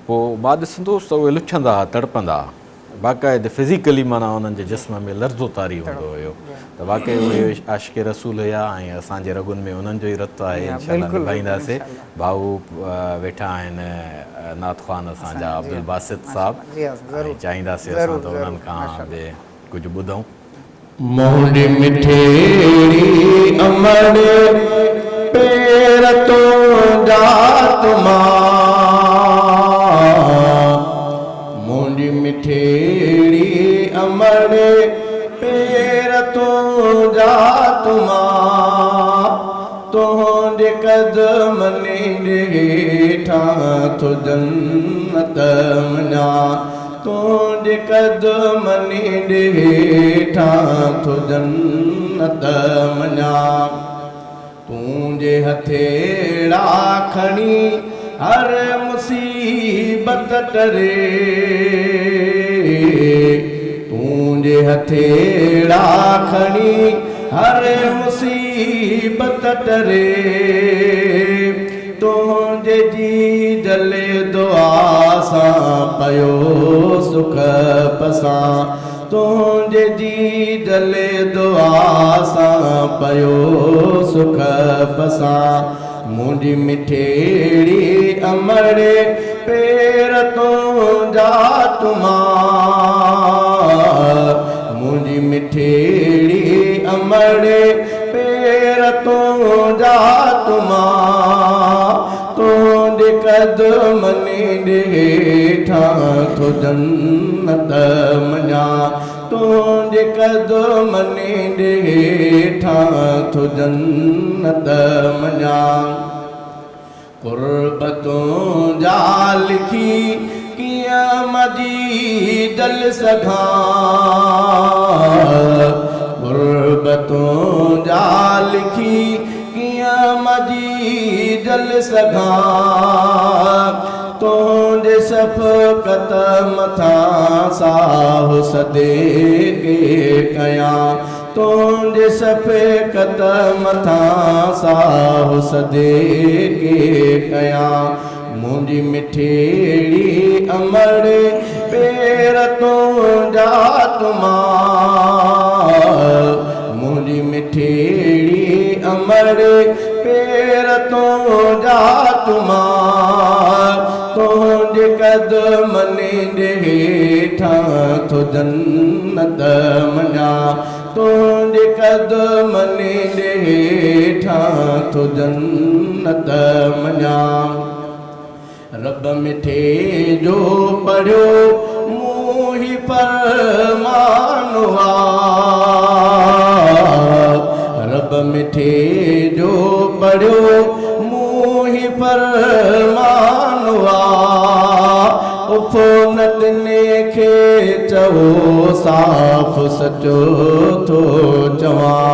पोइ मां ॾिसंदो हुउसि त उहे लुछंदा हुआ, तड़पंदा हुआ, बाक़ाइदे फिज़िकली माना उन्हनि जे जिस्म में लर्ज़ो तारी हूंदो हुयो। त वाक़ई उहे आशिक़ रसूल हुया ऐं असांजे रगुनि में उन्हनि जो ई रतु आहे। इंशाअल्लाह निभाईंदासीं। भाऊ वेठा आहिनि नात ख़्वान असांजा अब्दुल बासित साहब, चाहींदासीं असां त उन्हनि खां बि कुझु ॿुधूं। मोहड़ी मिठेड़ी अमर पेर तो जात मोहड़ी मिठेड़ी अमर पेर तो जात तोहंदे कदमनि ॾेठा तो जन्नत मञा, तोहंदे कदमनि ॾेठा तो जन्नत मञा। तुंहिंजे हथेड़ा खणी हर मुसीबत टरे, तुंहिंजे हथेड़ा खणी हर मुसीबत टरे। तुंहिंजे जी जले दुआ सां पयो सुख पसां, तुंहिंजे जी जले दुआ सां पयो सुख पसां। मुंहिंजी मिठेड़ी अमड़े पेर तो जा तुमा मुंहिंजी मिठेड़ी अमड़े पेर तो जा तुमा तुंहिंजे कदमनि हेठां थो जन्नत मञा तुंहिंजे कदमनि हेठां थो जन्नत मञा कुर्बतों जा लिखी कीअं मजी जल सघां कुर्बतों जा लिखी कीअं मजी जल सघां तुंहिंजे सफ़क़त मथां साहु सदेके कयां तुंहिंजे सफ़क़त मथां साहु सदेके कयां मुंहिंजी मिठेड़ी अमड़े पेर तो जा तुमा मुंहिंजी मिठेड़ी अमड़े पेर तो जा तुमा तुंहिंजे कदमनि हेठां थो जन्नत मञा तुंहिंजे कदमनि हेठां थो जन्नत मञा रब मिठे जो पढ़ियो मूं ही फरमान रब मिठे जो पढ़ियो मूं ही फरमान उफ़ोनतने खे चवो साफ़ सचो थो चवां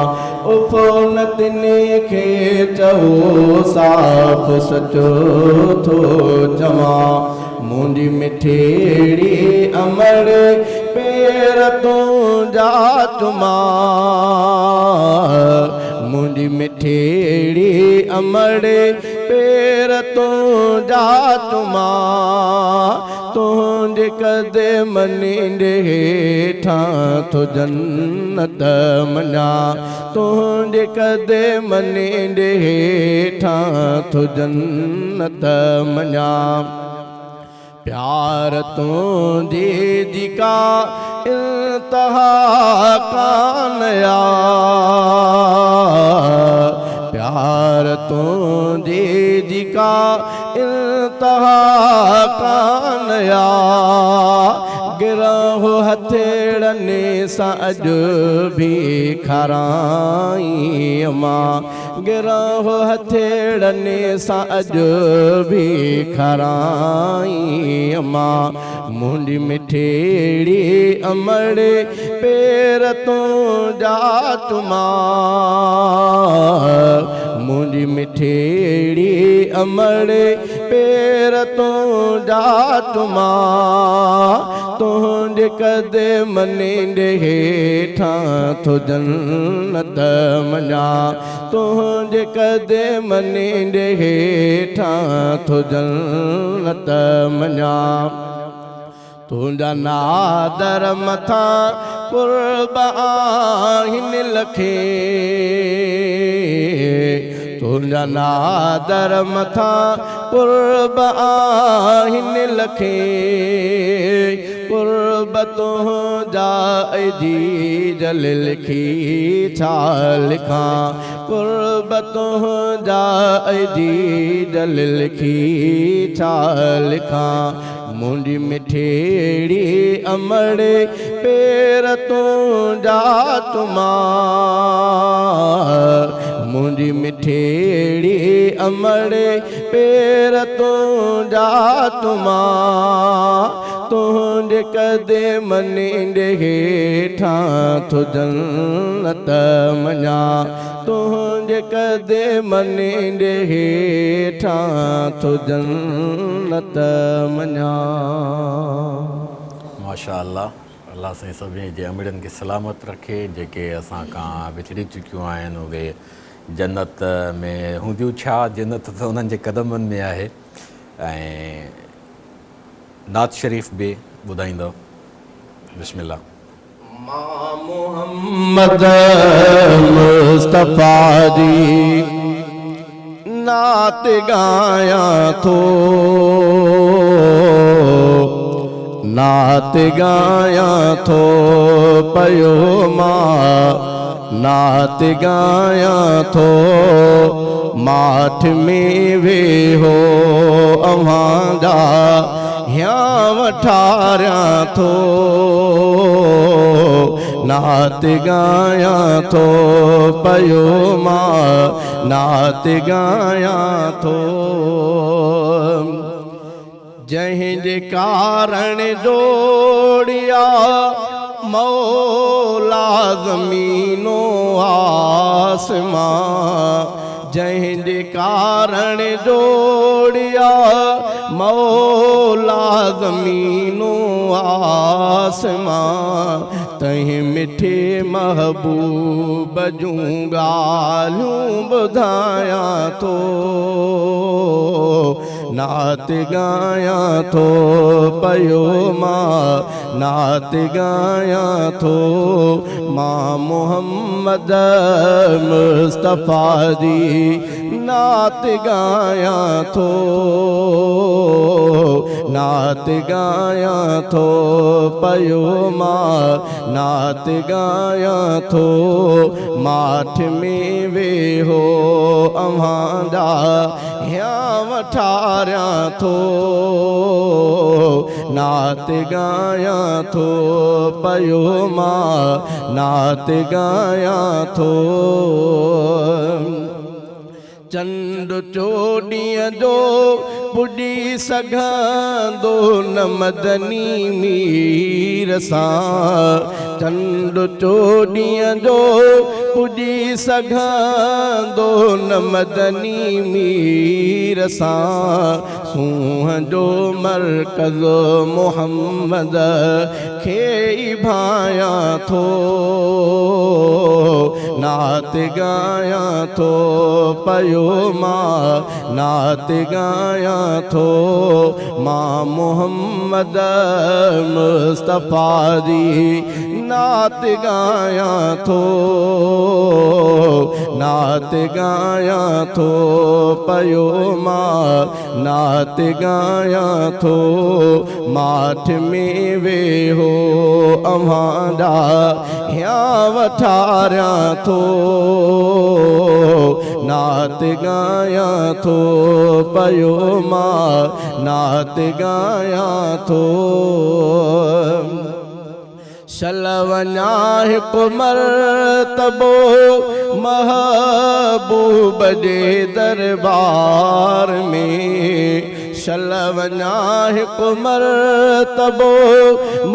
उफ़ोनतने खे चवो साफ़ सचो थो चवां मुंहिंजी मिठेड़ी अमड़े पेर तो जा तुमा मुंहिंजी मिठेड़ी अमड़े पेर तो जा तुमा तुंहिंजे कदमनि हेठां थो जन्नत मञा तुंहिंजे कदमनि हेठां थो जन्नत मञा प्यार तुंहिंजे जी का इंतहा कान प्यार तुंहिंजे जी का इंतहा कान गिरह हथेड़नि सां अॼु भी खाराई मां गिरह हथेड़नि सां अॼु भी खाराई मां मुंहिंजी मिठेड़ी अमड़े पेर तो जा तुमा मुंहिंजी मिठेड़ी अमड़े पेर तो जा तुमा तुंहिंजे कदमनि हेठां थो जन्नत मञा तुंहिंजे कदमनि हेठां थो जन्नत मञा तुंहिंजा नादर मथां कुर्बानी लखे तुंहिंजा नादर मथां कुर्बानी लखे कुर्बतों जा जी जल लिखी छा लिखां कुर्बतों जा जी जल लिखी छा लिखां मुंहिंजी मिठेड़ी अमड़े पेर तो जा तुमा मुंहिंजी मिठेड़ी अमड़े पेर तो जा तुमा तुंहिंजे कदमनि हेठां थो जन्नत मञा तुंहिंजे कदमनि हेठां थो जन्नत मञा माशा अल्लाह अल्लाह साईं सभिनी जे अमिड़नि खे सलामत रखे जेके असां खां विछड़ी चुकियूं आहिनि उहे जन्नत में हूंदियूं छा जन्नत त उन्हनि जे कदमनि में आहे ऐं नात शरीफ़ बि ॿुधाईंदव बिस्मिल्लाह मां मोहम्मद मुस्तफ़ा जी नात गाया थो नात गाया थो पयो मां नात गाया थो माठ में वेहो अव्हांजा ह्यां वठारिया थो नात गाया थो पयो मां नात गाया थो जंहिंजे कारण जोड़िया मौला ज़मीनो आसमां जंहिंजे कारण जोड़िया मौला ज़मीनो आसमां तहीं मिठे महबूब जूं ॻाल्हियूं ॿुधाया थो नात गाया थो पयो मां नात गाया थो मां मोहम्मद मुस्तफ़ा जी नात गाया थो नात गाया थो पयो मां नात गाया थो माठ में वेहो अव्हांजा ह्यां वठारिया थो नात गाया थो पयो मां नात गाया थो चंड चोॾीअ जो पुॼी सघंदो न मदनी मीर सां चंड चोॾीअ जो पुॼी सघंदो न मदनी मीर सां सूंहं जो मरकज़ मोहम्मद खे ई भाया थो नात गाया थो पयो मां नात गाया थो मां मोहम्मद मुस्तफ़ा जी नात गाया थो नात गाया थो पयो मां नात गाया थो माठ में वेहो अव्हांजा ह्यां वठारिया थो नात गाया थो पयो मां नात गाया थो शल वञा हिकु मर्तबो महबूब जे दरबार में शल वञा हिकु मर्तबो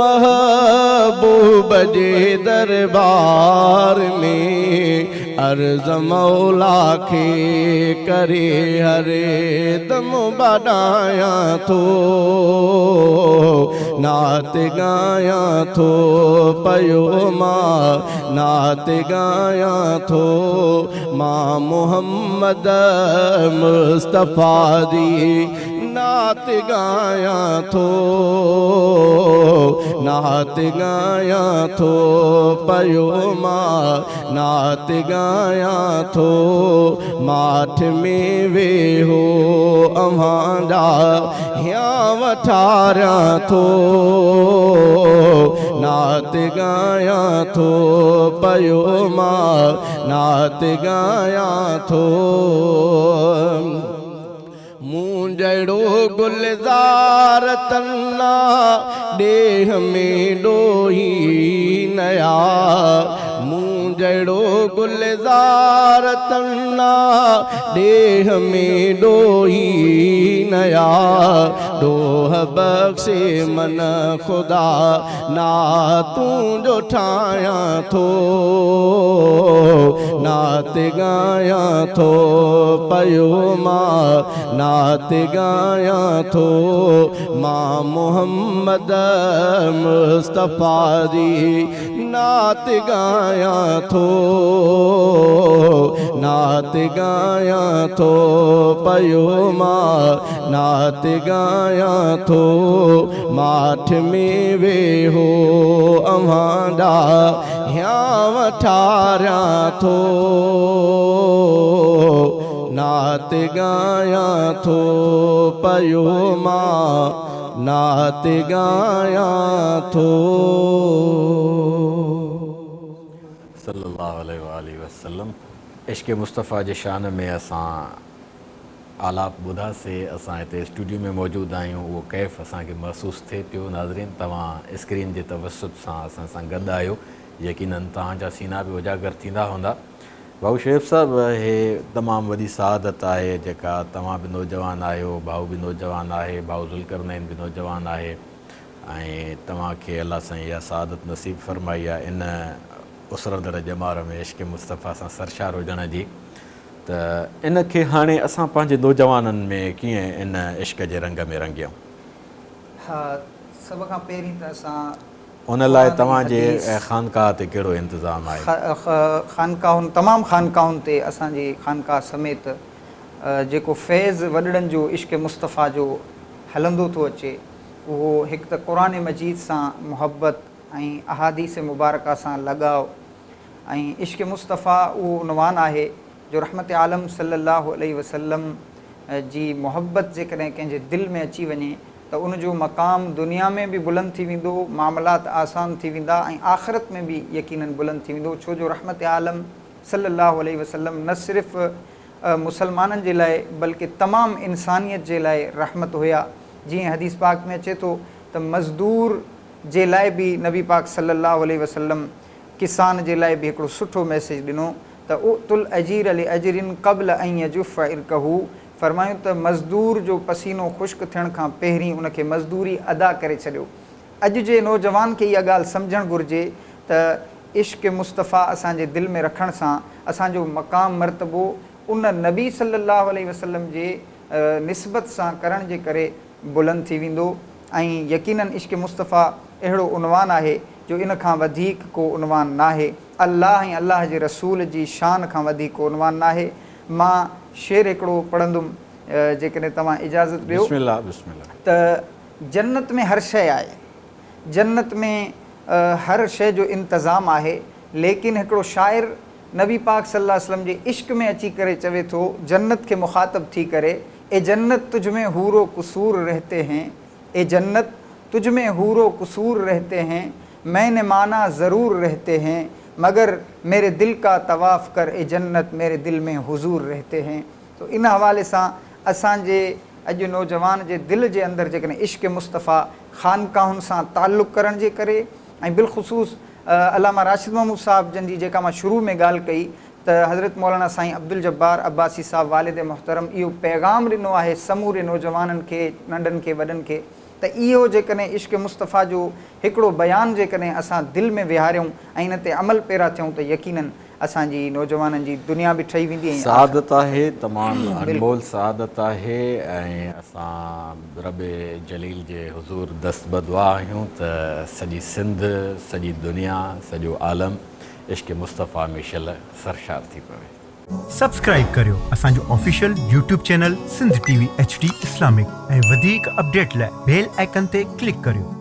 महबूब जे दरबार में अर्ज़ मौला खे करे हरे दम बॾाया थो नात गाया थो पयो मां नात गाया थो मां मोहम्मद मुस्तफ़ा जी नात गाया थो नात गाया थो पयो मां नात गाया थो माठ में वेहो अव्हांजा ह्यां वठारिया थो नात गाया थो पयो मां नात गाया थो मूं जहिड़ो गुलज़ार तन्ना ॾेह में ॾोही नया मूं जहिड़ो गुलज़ार तन्ना ॾेह में ॾोही नया ॾोह बख़्शे मन ख़ुदा ना तूं जो ठाहियां थो नात गाया थो पयो मां नात गाया थो मां मोहम्मद मुस्तफ़ा जी नात गाया थो नात गाया थो पयो मां नात गाया थो माठ में वेहो अव्हांजा ह्यां वठारिया थो नात गायां थो पयो मां नात गायां थो। सल्लल्लाहु अलैहि वसल्लम। इश्क़ मुस्तफ़ा जे शान में असां आलाप ॿुधासीं। असां हिते स्टूडियो में मौजूदु आहियूं। उहो कैफ़ असांखे महसूसु थिए पियो। नाज़रीन, तव्हां स्क्रीन जे तवसुत सां असां सां गॾु आहियो। यकीनन तव्हांजा सीना बि उजागर थींदा हूंदा। भाऊ शुएब साहिबु, हे तमामु वॾी सआदत आहे जेका तव्हां बि नौजवान आहियो, भाऊ बि नौजवान आहे, भाऊ ज़ुल्करनैन बि नौजवान आहे ऐं तव्हांखे अलाह सां इहा सआदत नसीबु फ़रमाई आहे इन उसरंदड़ ॼमार में इश्क़ मुस्तफ़ा सां सरशार हुजण जी। त इन खे हाणे असां पंहिंजे नौजवाननि में कीअं इन इश्क़ जे रंग में रंगियूं? हा, सभ खां पहिरीं त असां उन लाइ तव्हांजे ख़ानकाह ते कहिड़ो इंतज़ाम आहे? ख़ानकाहुनि तमामु ख़ानकाहुनि ते असांजी ख़ानकाह समेत जेको फैज़ वॾड़नि जो इश्क़ मुस्तफ़ा जो हलंदो थो अचे, उहो हिकु त क़ुरान मजीद सां मुहबत ऐं अहादीस मुबारका सां लॻाव ऐं इश्क़ मुस्तफ़ा उहो उनवान आहे जो रहमत आलम सल्लल्लाहु अलैहि वसल्लम जी मुहबत जेकॾहिं कंहिंजे दिलि में अची वञे त उनजो मक़ाम दुनिया में बि बुलंद थी वेंदो, मामलात आसान थी वेंदा ऐं आख़िरत में बि यकीनन बुलंद थी वेंदो। छो जो रहमत आलम सल्लल्लाहु अलैहि वसल्लम न सिर्फ़ु मुसलमाननि जे लाइ बल्कि तमामु इंसानियत जे लाइ रहमत हुया। जीअं हदीस पाक में अचे थो त मज़दूर जे लाइ बि नबी पाक सल्लल्लाहु अलैहि वसल्लम किसान जे लाइ बि हिकिड़ो सुठो मैसेज ॾिनो त उतुल अजीर अली अजरिन क़ब्ल अन यजुफ़ इरकहू। फ़रमायूं त मज़दूर जो पसीनो ख़ुश्क थियण खां पहिरीं उनखे मज़दूरी अदा करे छॾियो। अॼु जे नौजवान खे इहा ॻाल्हि सम्झणु घुरिजे त इश्क़ मुस्तफ़ा असांजे दिलि में रखण सां असांजो मक़ाम मर्तबो उन नबी सल्लल्लाहु अलैहि वसल्लम जे निस्बत सां करण जे करे बुलंद थी वेंदो। ऐं यकीनन इश्क़ मुस्तफ़ा अहिड़ो उनवान आहे जो इन खां वधीक को उनवान नाहे। अल्लाह ऐं अल्लाह जे रसूल जी शान खां वधीक को उनवान नाहे। मां शेर हिकिड़ो पढ़ंदुमि जेकॾहिं तव्हां इजाज़त ॾियो। बिस्मिल्लाह बिस्मिल्लाह। त जन्नत में हर शइ आहे, जन्नत में हर शइ जो इंतज़ाम आहे, लेकिन हिकिड़ो शाइर नबी पाक सल्लल्लाहु अलैहि वसल्लम जे इश्क़ में अची करे चवे थो जन्नत खे मुखातब थी करे, ए जन्नत तुझ में हूरो कुसूर रहते हैं, ए जन्नत तुझ में हूरो कुसूर रहते हैं, मैंने माना ज़रूर रहते हैं, मगर मेरे दिल का तवाफ़ कर ए जन्नत मेरे दिल में हुजूर रहते हैं। तो इन हवाले सां असांजे अॼु नौजवान जे दिलि जे अंदरि जेकॾहिं इश्क़ मुस्तफ़ा ख़ानकाहुनि सां ताल्लुक़ करण जे करे ऐं बिलख़ुसूस अलामा राशिद महमूद साहिब जन जी जेका मां शुरू में ॻाल्हि कई त हज़रत मौलाना साईं अब्दुल जब्बार अब्बासी साहिब वालिद मुहतरम इहो पैगाम ॾिनो आहे समूरे नौजवाननि खे, नंढनि खे, वॾनि खे त इहो जेकॾहिं इश्क़ मुस्तफ़ा जो हिकिड़ो बयानु जेकॾहिं असां दिलि में विहारियूं ऐं इन ते अमल पैरा थियूं त यकीनन असांजी नौजवाननि जी दुनिया बि ठही वेंदी। सआदत आहे, तमामु अनमोल सआदत आहे ऐं असां रब जलील जे हुज़ूर दस्तबदुआ आहियूं त सॼी सिंध, सॼी दुनिया, सॼो आलम इश्क़ मुस्तफ़ा में शल सरशार थी पवे। सब्सक्राइब करियो असांजो official YouTube channel Sindh TV HD Islamic ऐं वधीक अपडेट लाइ बेल आइकन ते क्लिक करियो।